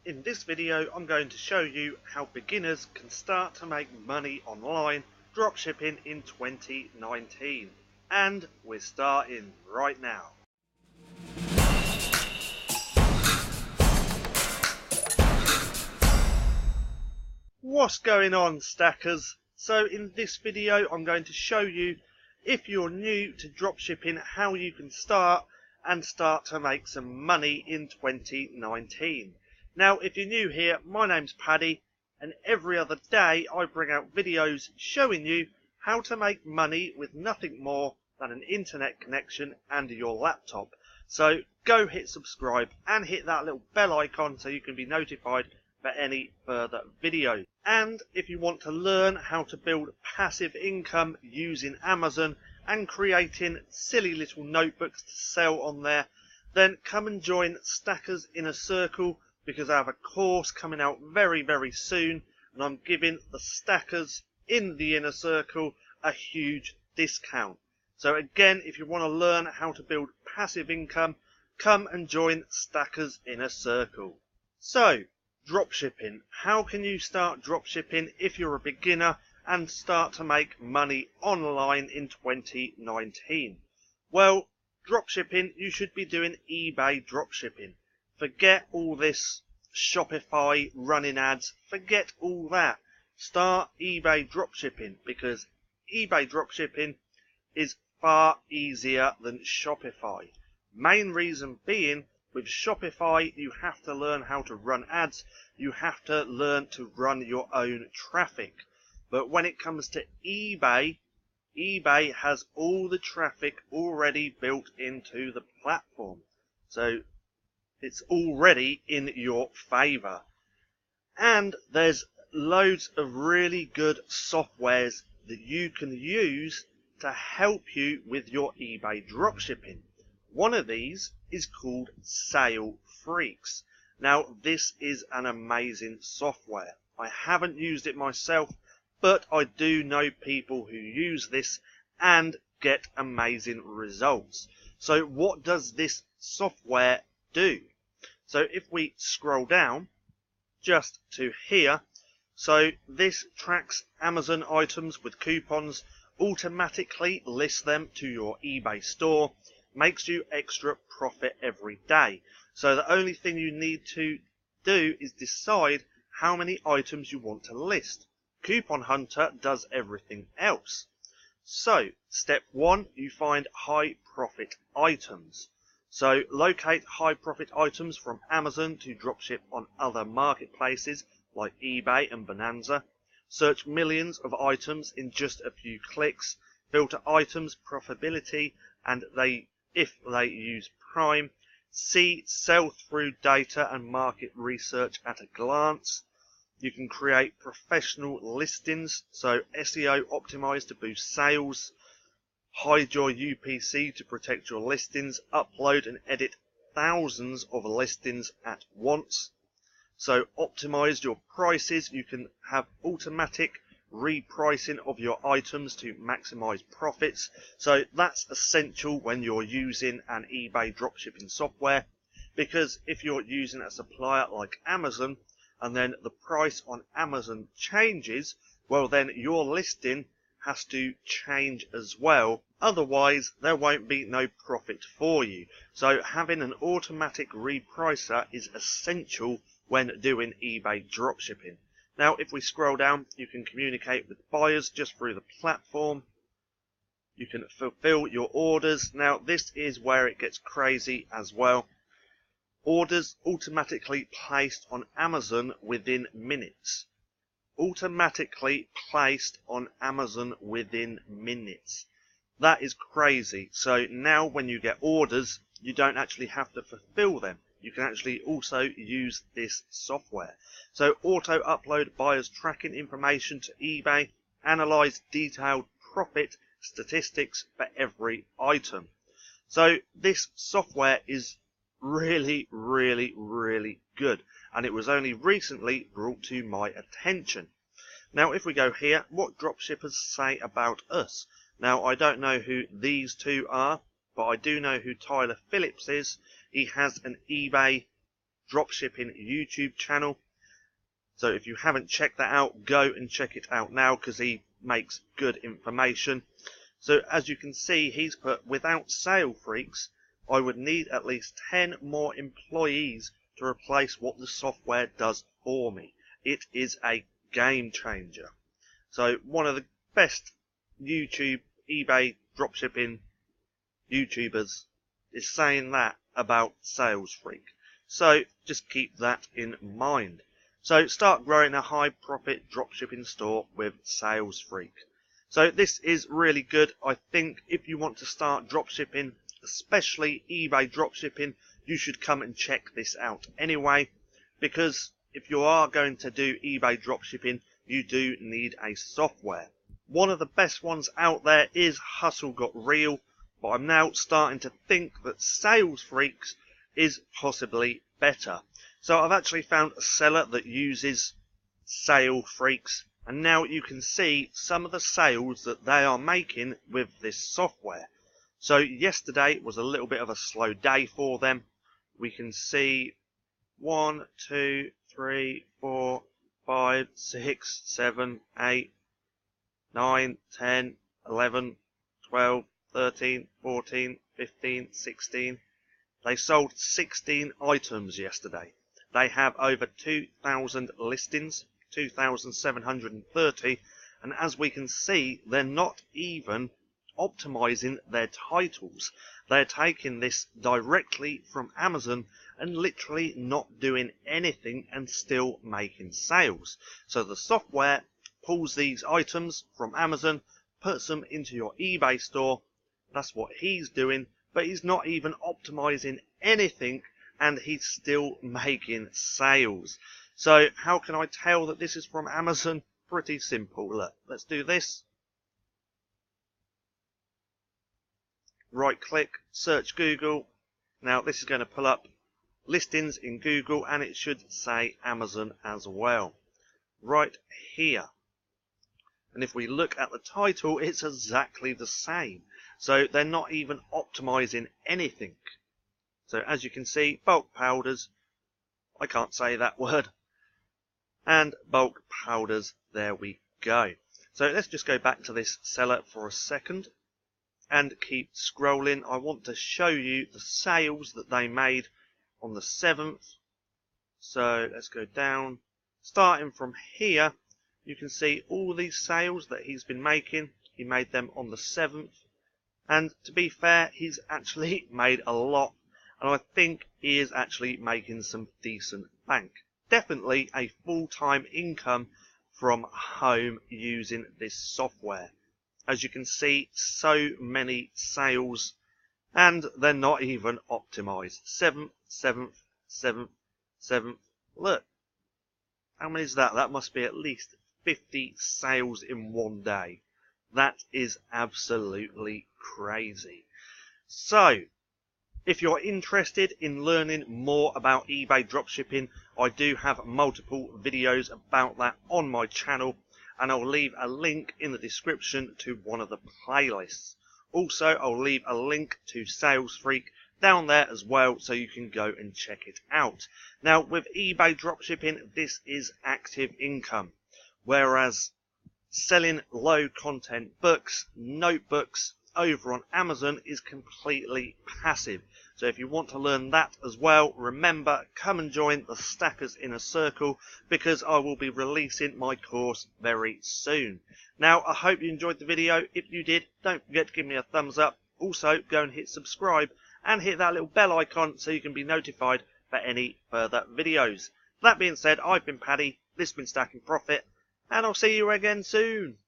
In this video I'm going to show you how beginners can start to make money online dropshipping in 2019. And we're starting right now. What's going on, stackers? So in this video I'm going to show you, if you're new to dropshipping, how you can start to make some money in 2019. Now, if you're new here, my name's Paddy, and every other day I bring out videos showing you how to make money with nothing more than an internet connection and your laptop. So go hit subscribe and hit that little bell icon so you can be notified for any further videos. And if you want to learn how to build passive income using Amazon and creating silly little notebooks to sell on there, then come and join Stackers Inner Circle, because I have a course coming out very, very soon, and I'm giving the stackers in the inner circle a huge discount. So again, if you want to learn how to build passive income, come and join Stackers Inner Circle. So, dropshipping. How can you start dropshipping if you're a beginner and start to make money online in 2019? Well, dropshipping, you should be doing eBay dropshipping. Forget all this Shopify running ads. Forget all that. Start eBay dropshipping, because eBay dropshipping is far easier than Shopify. Main reason being, with Shopify you have to learn how to run ads. You have to learn to run your own traffic. But when it comes to eBay, eBay has all the traffic already built into the platform. So it's already in your favor. And there's loads of really good softwares that you can use to help you with your eBay dropshipping. One of these is called Salefreak. Now, this is an amazing software. I haven't used it myself, but I do know people who use this and get amazing results. So what does this software do? So if we scroll down just to here, so this tracks Amazon items with coupons, automatically lists them to your eBay store, makes you extra profit every day. So the only thing you need to do is decide how many items you want to list. Coupon Hunter does everything else. So step 1, you find high profit items. So locate high profit items from Amazon to dropship on other marketplaces like eBay and Bonanza. Search millions of items in just a few clicks. Filter items profitability, and if they use Prime. See sell-through data and market research at a glance. You can create professional listings, so SEO optimized to boost sales. Hide your UPC to protect your listings. Upload and edit thousands of listings at once. So optimize your prices. You can have automatic repricing of your items to maximize profits. So that's essential when you're using an eBay dropshipping software, because if you're using a supplier like Amazon and then the price on Amazon changes, well then your listing has to change as well. Otherwise, there won't be no profit for you. So having an automatic repricer is essential when doing eBay dropshipping. Now, if we scroll down, you can communicate with buyers just through the platform. You can fulfill your orders. Now, this is where it gets crazy as well. Orders automatically placed on Amazon within minutes. Automatically placed on Amazon within minutes. That is crazy. So now when you get orders, you don't actually have to fulfill them. You can actually also use this software. So auto upload buyers tracking information to eBay. Analyze detailed profit statistics for every item. So this software is really, really, really good, and it was only recently brought to my attention. Now if we go here, what dropshippers say about us. Now I don't know who these two are, but I do know who Tyler Phillips is. He has an eBay Dropshipping YouTube channel. So if you haven't checked that out, go and check it out now, because he makes good information. So as you can see, he's put, without Salefreaks, I would need at least 10 more employees to replace what the software does for me. It is a game changer. So one of the best YouTube, eBay, dropshipping YouTubers is saying that about Salesfreak. So just keep that in mind. So start growing a high profit dropshipping store with Salesfreak. So this is really good. I think if you want to start dropshipping, especially eBay dropshipping, you should come and check this out anyway, because if you are going to do eBay dropshipping, you do need a software. One of the best ones out there is Hustle Got Real, but I'm now starting to think that Salesfreak is possibly better. So I've actually found a seller that uses Salefreak, and now you can see some of the sales that they are making with this software. So yesterday was a little bit of a slow day for them. We can see 1, 2, 3, 4, 5, 6, 7, 8, 9, 10, 11, 12, 13, 14, 15, 16. They sold 16 items yesterday. They have over 2,000 listings, 2,730, and as we can see, they're not even optimizing their titles. They're taking this directly from Amazon and literally not doing anything and still making sales. So the software pulls these items from Amazon, puts them into your eBay store. That's what he's doing, but he's not even optimizing anything, and he's still making sales. So how can I tell that this is from Amazon? Pretty simple. Look, let's do this. Right click, search Google. Now this is going to pull up listings in Google, and it should say Amazon as well. Right here. And if we look at the title, it's exactly the same. So they're not even optimizing anything. So as you can see, bulk powders, I can't say that word, and bulk powders, there we go. So let's just go back to this seller for a second and keep scrolling. I want to show you the sales that they made on the 7th. So let's go down. Starting from here, you can see all these sales that he's been making. He made them on the 7th. And to be fair, he's actually made a lot. And I think he is actually making some decent bank. Definitely a full-time income from home using this software. As you can see, so many sales, and they're not even optimized. 7th, 7th, 7th, 7th. Look, how many is that? That must be at least 50 sales in one day. That is absolutely crazy. So, if you're interested in learning more about eBay dropshipping, I do have multiple videos about that on my channel, and I'll leave a link in the description to one of the playlists. Also, I'll leave a link to Salesfreak down there as well, so you can go and check it out. Now, with eBay dropshipping, this is active income, whereas selling low content books, notebooks, over on Amazon is completely passive. So if you want to learn that as well, remember, come and join the Stackers Inner Circle, because I will be releasing my course very soon. Now, I hope you enjoyed the video. If you did, don't forget to give me a thumbs up. Also, go and hit subscribe and hit that little bell icon so you can be notified for any further videos. That being said, I've been Paddy, this has been StackinProfit, and I'll see you again soon.